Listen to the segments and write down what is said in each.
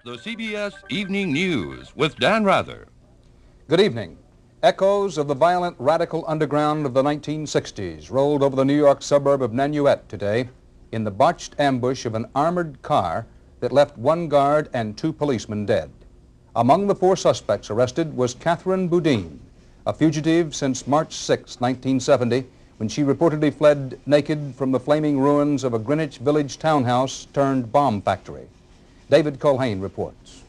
The CBS Evening News with Dan Rather. Good evening. Echoes of the violent radical underground of the 1960s rolled over the New York suburb of Nanuet today in the botched ambush of an armored car that left one guard and two policemen dead. Among the four suspects arrested was Catherine Boudin, a fugitive since March 6, 1970, when she reportedly fled naked from the flaming ruins of a Greenwich Village townhouse turned bomb factory. David Culhane reports.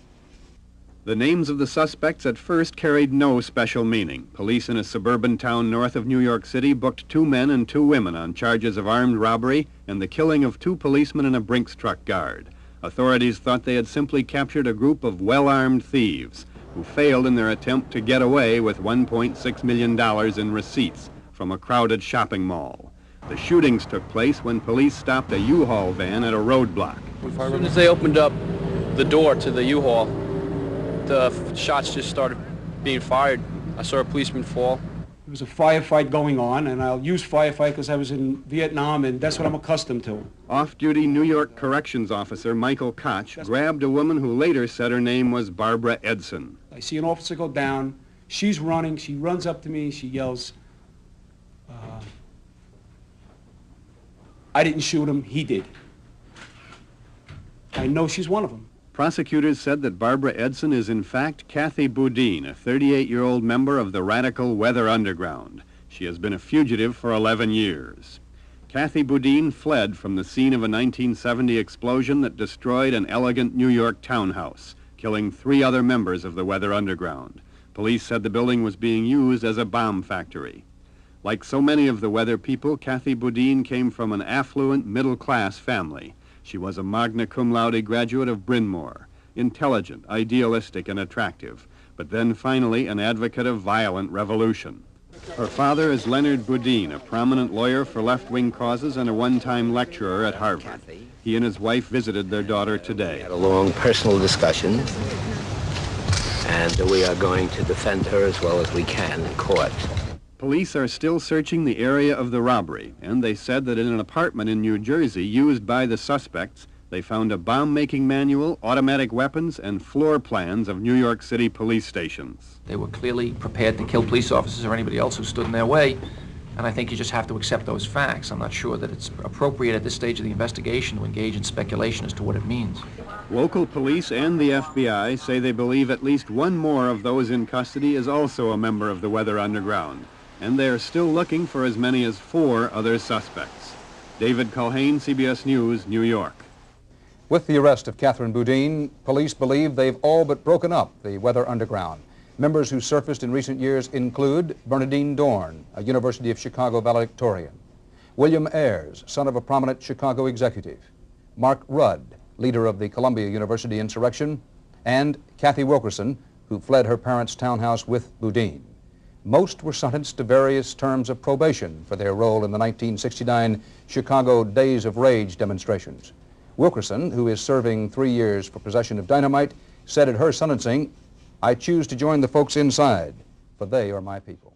The names of the suspects at first carried no special meaning. Police in a suburban town north of New York City booked 2 men and 2 women on charges of armed robbery and the killing of 2 policemen and a Brinks truck guard. Authorities thought they had simply captured a group of well-armed thieves who failed in their attempt to get away with $1.6 million in receipts from a crowded shopping mall. The shootings took place when police stopped a U-Haul van at a roadblock. As soon as they opened up the door to the U-Haul, the shots just started being fired. I saw a policeman fall. There was a firefight going on, and I'll use firefight because I was in Vietnam, and that's what I'm accustomed to. Off-duty New York corrections officer Michael Koch grabbed a woman who later said her name was Barbara Edson. I see an officer go down. She's running. She runs up to me. She yells, I didn't shoot him. He did. I know she's one of them. Prosecutors said that Barbara Edson is in fact Kathy Boudin, a 38-year-old member of the radical Weather Underground. She has been a fugitive for 11 years. Kathy Boudin fled from the scene of a 1970 explosion that destroyed an elegant New York townhouse, killing 3 other members of the Weather Underground. Police said the building was being used as a bomb factory. Like so many of the Weather people, Kathy Boudin came from an affluent middle-class family. She was a magna cum laude graduate of Bryn Mawr, intelligent, idealistic, and attractive, but then finally an advocate of violent revolution. Her father is Leonard Boudin, a prominent lawyer for left-wing causes and a one-time lecturer at Harvard. He and his wife visited their daughter today. We had a long personal discussion, and we are going to defend her as well as we can in court. Police are still searching the area of the robbery, and they said that in an apartment in New Jersey used by the suspects, they found a bomb-making manual, automatic weapons, and floor plans of New York City police stations. They were clearly prepared to kill police officers or anybody else who stood in their way, and I think you just have to accept those facts. I'm not sure that it's appropriate at this stage of the investigation to engage in speculation as to what it means. Local police and the FBI say they believe at least one more of those in custody is also a member of the Weather Underground, and they are still looking for as many as 4 other suspects. David Culhane, CBS News, New York. With the arrest of Catherine Boudin, police believe they've all but broken up the Weather Underground. Members who surfaced in recent years include Bernadine Dorn, a University of Chicago valedictorian; William Ayers, son of a prominent Chicago executive; Mark Rudd, leader of the Columbia University insurrection; and Kathy Wilkerson, who fled her parents' townhouse with Boudin. Most were sentenced to various terms of probation for their role in the 1969 Chicago Days of Rage demonstrations. Wilkerson, who is serving 3 years for possession of dynamite, said at her sentencing, "I choose to join the folks inside, for they are my people."